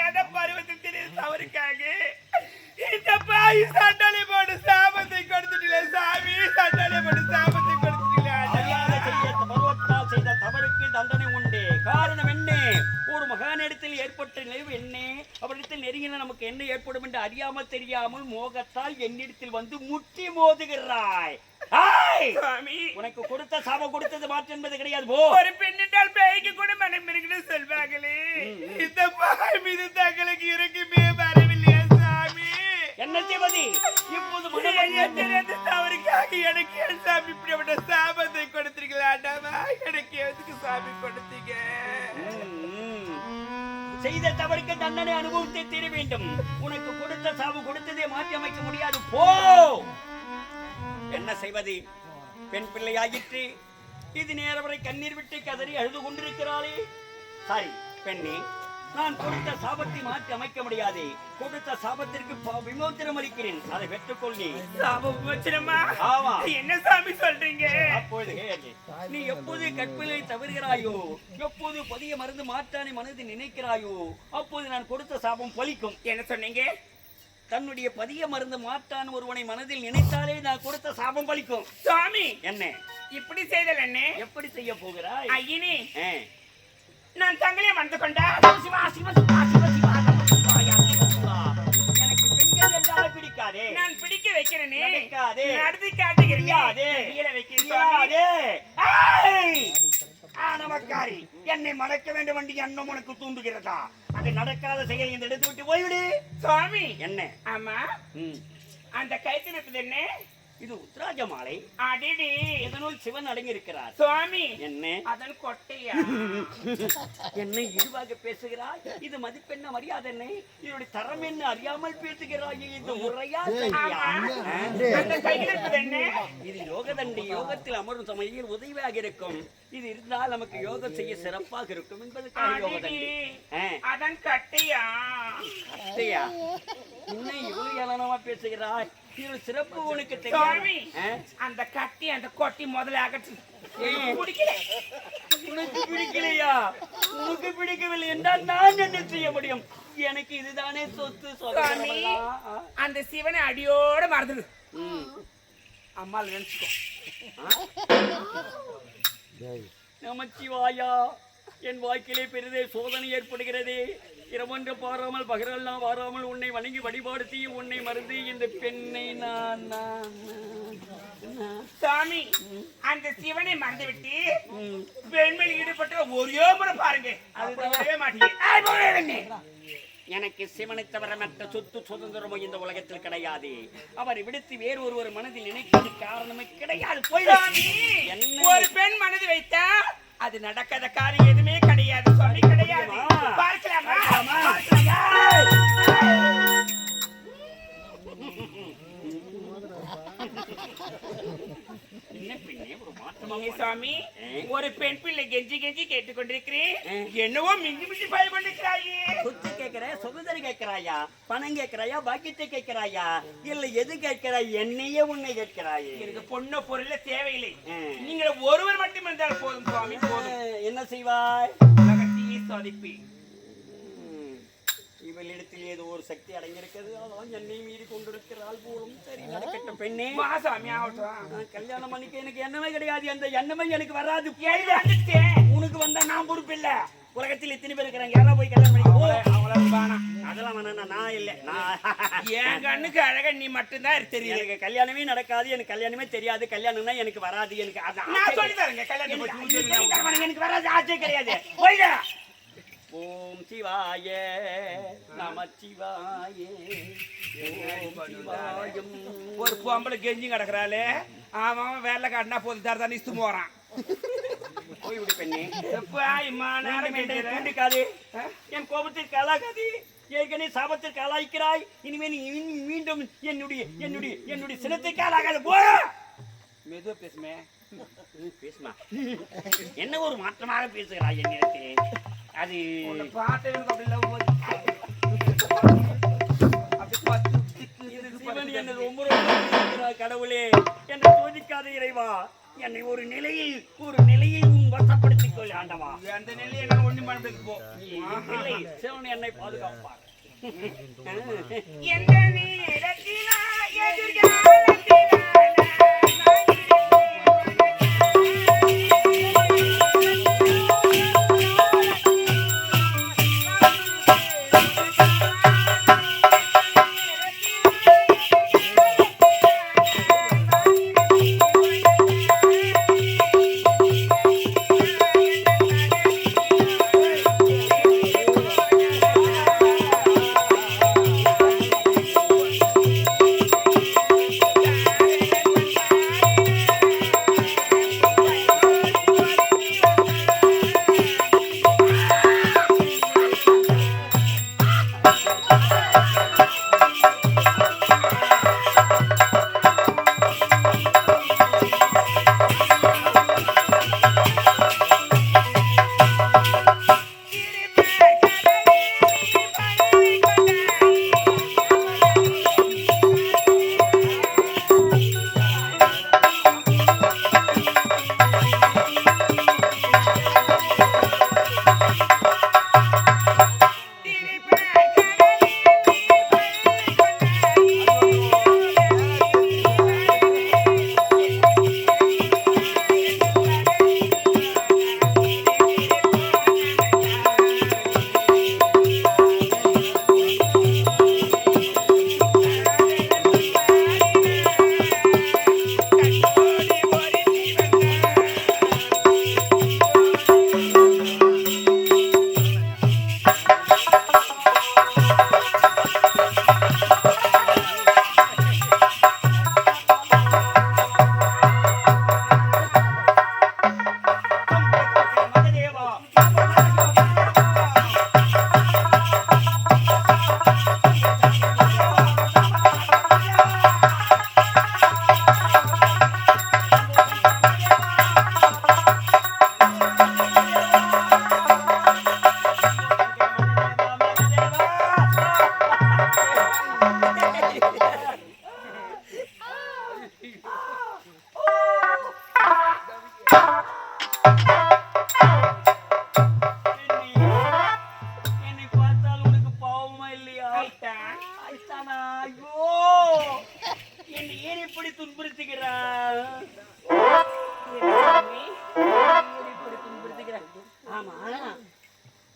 அறியாத பருவத்தில் தவறுக்காக இந்த பாய் சண்டலை போட்டு சாபத்தை கொடுத்துட்டீங்களே சாமி, சண்டலை போட்டு சாபத்தை கொடுத்துட்டீங்களே. பருவத்தால் செய்த தவறுக்கு தண்டனை உண்டு. காரணம் என்ன? ஒரு மகானிடத்தில் ஏற்பட்ட நினைவு என்ன? அவரிடத்தில் நெருங்கின நமக்கு என்ன ஏற்படும் என்று அறியாமல் தெரியாமல் மோகத்தால் என்னிடத்தில் வந்து முட்டி மோதுகிறாய். உனக்கு கொடுத்த சாபம் கொடுத்தது மாற்றம் என்பது கிடையாது. ஒரு பெண்ணிட்டால் பேய்க்கு கூட மனம் இருக்குன்னு சொல்வாங்களே, இந்த பாய் மீது தங்களுக்கு இருக்குமே வரவில்லையா சாமி? என்ன செய்வது? இப்போது தவறுக்காக எனக்கு ஏன் சாமி இப்படிப்பட்ட சாபத்தை கொடுத்திருக்கலாண்டாமா? எனக்கு எதுக்கு சாமி கொடுத்தீங்க? செய்த தவறுக்கு தண்டனை அனுபவித்தே தீர வேண்டும். உனக்கு கொடுத்த சாபம் கொடுத்ததே மாற்றி அமைக்க முடியாது. போ. என்ன செய்வது? பெண் பிள்ளையாயிற்று. இது நேரம் வரை கண்ணீர் விட்டு கதறி அழுது கொண்டிருக்கிறாளே. சாரி பெண்ணே, நான் கொடுத்த சாபத்தை மாற்றி அமைக்க முடியாது. கொடுத்த சாபத்திற்கு விமோச்சனம் அளிக்கிறேன். அதை பெற்றுக்கொள்ளி. சாபம் விமோச்சனமா? ஆமா. என்ன சாமி சொல்றீங்க? அப்பொழுது நீ எப்போது கற்பிலை தவறுகிறாயோ, எப்போது பதிய மருந்து மாற்றானை மனதில் நினைக்கிறாயோ, அப்போது நான் கொடுத்த சாபம் பலிக்கும். என்ன சொன்னீங்க? தன்னுடைய பதிய மருந்து மாற்றான் ஒருவனை மனதில் நினைத்தாலே நான் கொடுத்த சாபம் பலிக்கும். சாமி என்ன இப்படி செய்தல்? என்ன எப்படி செய்ய போகிறாய்? ஐயனே, நான் தங்களே மறந்து கொண்டா? எனக்கு பெண்கள் என்றால் பிடிக்காதே. நான் பிடிக்க வைக்கிறேனே, நடத்தி காட்டுகிறேன். நமக்காரி, என்னை மறக்க வேண்டும் என்று எண்ணம் உனக்கு தூண்டுகிறதா? அது நடக்காத செயல். இந்த எடுத்து விட்டு போய்விடு. சுவாமி என்ன? ஆமா, அந்த கைத்திருப்பது என்ன? இது உத்ராஜ மாலை. அடிடி, இதனுள் சிவன் அடங்கி இருக்கிறார். சுவாமி என்ன? அதன் கொட்டையா? என்னை இழிவாக பேசுகிறாய்? இது மதிப்பெண்ண மரியாதை என்ன? இதனுடைய தரம் என்ன அறியாமல் பேசுகிறாய்? இது முறையா? அந்த கைத்திருப்பது என்ன? இது யோகதண்டி. யோகத்தில் அமரும் சமயம் உதவியாக இருக்கும். இது இருந்தால் நமக்கு யோகம் செய்ய சிறப்பாக இருக்கும் என்பதற்காக யோகதண்டி. அதன் கட்டையா? கட்டையா? இன்னும் இவ்வளவு ஏளனமா பேசுகிறாய்? இது சிறப்பு உனக்கு தெரியும். அந்த கட்டி அந்த கொட்டி முதல்ல அகற்று. உனக்கு பிடிக்கலையா? உனக்கு பிடிக்கவில்லை என்றால் நான் என்ன செய்ய முடியும்? எனக்கு இதுதானே சொத்து. அந்த சிவனை அடியோட மறந்துடு. அம்மாள் நினைச்சுக்கோ. நமச்சிவாயா, என் வாழ்க்கையிலே பெரிதே சோதனை ஏற்படுகிறது. இரவொன்று பாராமல் பகரெல்லாம் வாராமல் உன்னை வணங்கி வழிபாடு செய்ய உன்னை மறந்து இந்த பெண்ணை நான் சாமி அந்த சிவனை மறந்துவிட்டு பெண்மையில் ஈடுபட்ட ஒரே முறை பாருங்க, அது தவறவே மாட்டீங்க. எனக்கு சிவனை தவிர மற்ற சொத்து சுதந்திரமோ இந்த உலகத்தில் கிடையாது. அவரை விடுத்து வேறு ஒருவர் மனதில் நினைக்கிறது காரணமே கிடையாது. ஒரு பெண் மனது வைத்தா அது நடக்காத காரியம் எதுவுமே கிடையாது. சொல்லி கிடையாது. பார்க்கலாமா? சாமி, ஒரு பெண் பிள்ளை கெஞ்சி கெஞ்சி கேட்டுக்கொண்டிருக்கிறேன். என்னவோ மிஞ்சி மிஞ்சி பய கொண்டிருக்கிறாயே. சொத்து கேட்கிறாயா? சுதந்திரம் கேட்கிறாயா? பணம் கேட்கிறாயா? பாக்கியத்தை கேட்கிறாயா? இல்ல எது கேட்கிறாய்? என்னையே உன்னை கேட்கிறாயே. எனக்கு பொண்ணு பொருள் தேவையில்லை. நீங்கள் ஒருவர் மட்டும் இருந்தால் போதும் சுவாமி, போதும். என்ன செய்வாய்? உலகத்தையே சோதிப்பி. இவளிடத்தில் ஏதோ ஒரு சக்தி அடங்கியிருக்கிறது. அதான் என்னை மீறி கொண்டிருக்கிறாள் போலும். சரி, நடக்கட்டும் பெண்ணே. சாமி ஆகட்டும். கல்யாணம் பண்ணிக்க எனக்கு எண்ணமே கிடையாது. அந்த எண்ணமே எனக்கு வராது. உனக்கு வந்தா நான் பொறுப்பு இல்ல. உலகத்தில் எத்தனை பேர் இருக்கிறாங்க? யாரா போய் கல்யாணம் பண்ணிக்க? அதெல்லாம் வேணா. நான் இல்ல. நான் என் கண்ணுக்கு அழகா நீ மட்டும்தான் தெரியும். எனக்கு கல்யாணமே நடக்காது. எனக்கு கல்யாணமே தெரியாது. கல்யாணம்னா எனக்கு வராது. எனக்கு அதான் நான் சொல்லி தரேங்க. கல்யாணம் எனக்கு வராது. ஆச்சே கிடையாது. போய்டா. ஓம் சிவாய நமச்சிவாய. ஒரு பொம்பளை கெஞ்சி கிடக்குறாளே, அவன் வேலை காட்டினா போது தரதான் இஸ்து போறான். போய்விடு பெண்ணே. கண்டிக்காது. என் கோபத்திற்கு ஆளாகாது. ஏற்கனவே சாபத்திற்கு ஆளாய்க்கிறாய். இனிமேல் மீண்டும் என்னுடைய சினத்திற்கு ஆளாகாது. போ. மெதுவா பேசுமே. பேசுமா. என்ன ஒரு மாற்றமாக பேசுகிறாய் என்னிடத்தில்? அது கடவுளே, என்னை சோதிக்காத இறைவா. என்னை ஒரு நிலையில் வசப்படுத்திக் கொள் ஆண்டவா. அந்த நெல்லை என்ன ஒண்ணு பண்ணி போ. இல்லை, சிவன் என்னை பாதுகாப்பார். எந்த நீரத்தினா எதிர்காலத்தினா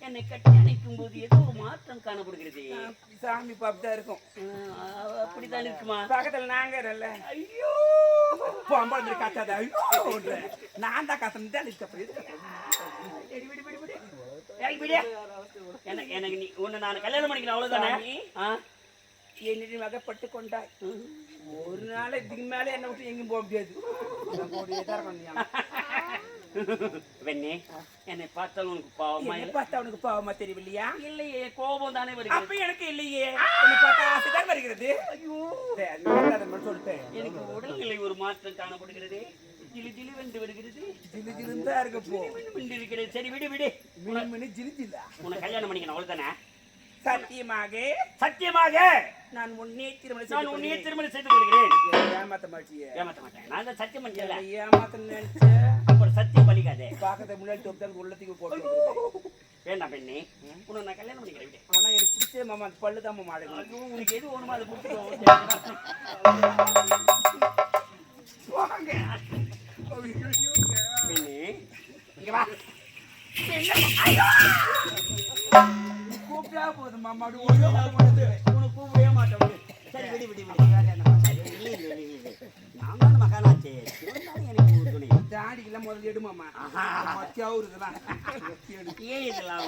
என்னை கட்டி அணைக்கும் போது ஏதோ ஒரு மாற்றம் காணப்படுகிறது. சாமி பாப்தான் இருக்கும். அப்படித்தான் இருக்குமா? பக்கத்துல நாங்க இல்ல. ஐயோ பொம்பளை காத்தாத. ஐயோ நான் தான் காத்தேன். எனக்கு நீ உன்னை நான் கல்யாணம் பண்ணிக்கிறேன் அவ்வளவுதானே? என்னிட வகைப்பட்டு கொண்டாய். ஒரு நாள் இதுக்கு மேல என்ன விட்டு எங்கேயும் போக முடியாது. வெண்ணே, என்னை பார்த்தா உனக்கு பாவமா? பார்த்தா உனக்கு பாவமா தெரியவில்லையா? இல்லையே, கோபம் தானே வருது. அப்ப எனக்கு இல்லையே, என்னை பார்த்தா ஆசைதான் வருகிறது. ஐயோ சொல்லிட்டேன். எனக்கு உடல்நிலை ஒரு மாற்றம் காணப்படுகிறது. ஜிலு ஜிலு வென்று வருகிறது. ஜிலு ஜிலுன்னு தான் இருக்க போ இருக்கிறது. சரி விடு விடு. ஜிலு ஜில்ல உன்னை கல்யாணம் பண்ணிக்கணும் அவ்வளவுதானே? சத்தியமாக சத்தியமாக நான் உன்னே திருமணம் செய்து கொள்கிறேன். ஏமாத்த மாட்டியே? ஏமாத்த மாட்டேன். நான் தான் சத்தியம் பண்ணல. ஏமாத்த நினைச்சேன். அப்புறம் சத்தியம் பலிக்காதே. பாக்கத்தை முன்னாடி தொப்தான் உள்ளத்துக்கு போட்டு வேண்டாம் பெண்ணே, உன்னை நான் கல்யாணம் பண்ணிக்கிறேன். ஆனா எனக்கு பிடிச்ச மாமா அந்த பல்லு தான் மாமா ஆடுங்க. உனக்கு எது வேணுமோ அதை பிடிச்சிக்கோ. பெண்ணே இங்க வா. கூப்பிட்டா போதும் மாமா. உனக்கு கூப்பிடவே மாட்டேன். சரி விடு விடு விடு. நான் தான் மகானாச்சே. எனக்கு துணை தாடிக்கெல்லாம் முதல்ல எடு மாமா. மத்தியாவும் இருக்குதான். ஏன் இதெல்லாம்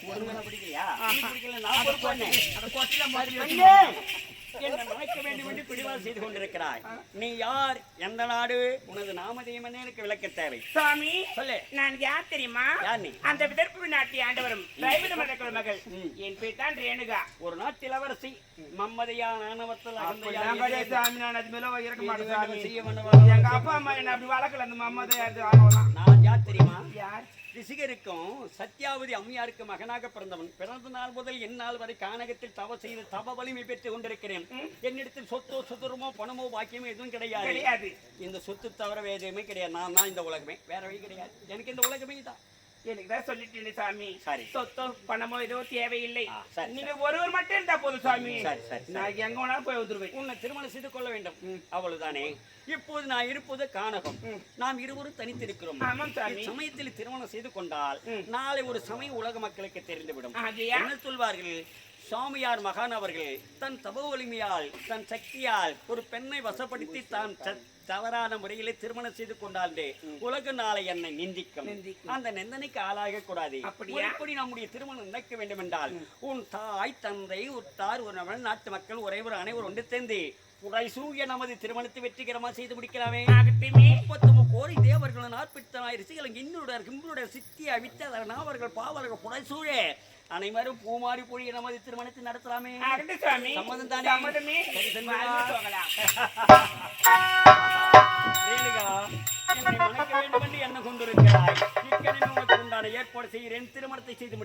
ஒழுங்காக பிடிக்கலையா? பிடிக்கல நான் பொறுப்பேன். அதை கொட்டில மாதிரி என்ன மறைக்க வேண்டும் என்று பிடிவாதம் செய்து கொண்டிருக்கிறாய். நீ யார், எந்த நாடு, உனது நாமதேயம் என்ன எனக்கு விளக்க தேவை. சாமி சொல்லு. நான் யார் தெரியுமா? யார் நீ? அந்த விதர்ப்பு நாட்டிய ஆண்டவரும் திராவிட மதக்குழு மகள். என் பேர் தான் ரேணுகா. ஒரு நாட்டு இளவரசி. மம்மதையா நாணவத்தில் சாமி நான் அது மேல இறக்க மாட்டேன். செய்ய வேண்டும். எங்க அப்பா அம்மா என்ன அப்படி வளர்க்கல. அந்த மம்மதையா நான் யார் தெரியுமா? யார்? ரிஷிகருக்கும் சத்யாவதி அம்மையாருக்கு மகனாக பிறந்தவன். பிறந்த நாள் முதல் எந்நாள் வரை கானகத்தில் தவ செய்து தவ வலிமை பெற்றுக் கொண்டிருக்கிறேன். என்னிடத்தில் சொத்தோ சுதரமோ பணமோ பாக்கியமோ எதுவும் கிடையாது. இந்த சொத்து தவிர வேற எதுவுமே கிடையாது. நான் தான் இந்த உலகமே, வேற வழி கிடையாது. எனக்கு இந்த உலகமே தான். எனக்கு தான் சொல்லிட்டேன் சாமி. சரி. சொத்தோ பணமோ ஏதோ தேவையில்லை. சரி. நீங்க ஒருவர் மட்டும் இருந்தா போதும் சாமி. சரி. நான் எங்க வேணாலும் போய் வந்துருவேன். உன்னை திருமணம் செய்து கொள்ள வேண்டும், அவ்வளவுதானே. இப்போது நான் இருப்பது கானகம். நாம் இருவரும் தனித்திருக்கிறோம். ஆமாம் சாமி. சமயத்தில் திருமணம் செய்து கொண்டால் நாளை ஒரு சமயம் உலக மக்களுக்கு தெரிந்துவிடும். ஆகையா என்ன சொல்வார்கள்? சுவாமியார் மகான் அவர்கள் தன் தப வலிமையால் தன் சக்தியால் ஒரு பெண்ணை வசப்படுத்தி தான் தவறான முறையிலே திருமணம் செய்து கொண்டாண்டே உலக நாளை என்னை நிந்திக்கும். அந்த நிந்தனைக்கு ஆளாக கூடாது. எப்படி நம்முடைய திருமணம் நடக்க வேண்டும் என்றால் உன் தாய் தந்தை உற்றார் உறவினர் நாட்டு மக்கள் உறைவர் அனைவரும் ஒன்று சேர்ந்து புடைசூய நமது திருமணத்தை வெற்றிகரமாக செய்து முடிக்கலாமே. 33 கோடி தேவர்களும் 40,000 ரிஷிகளும் இன்னுடைய சித்தியா வித்ததரனா அவர்கள் பாவர்கள் புடைசூழ அனைவரும் பூமாரி பொழிய நமது திருமணத்தை நடத்தலாமே. சம்மதம் தானே? என்னை மணக்க வேண்டும் என்று எண்ணம் கொண்டிருக்கிறாய். இக்கணில் உனக்கு உண்டான ஏற்பாடு செய்கிறேன். திருமணத்தை செய்து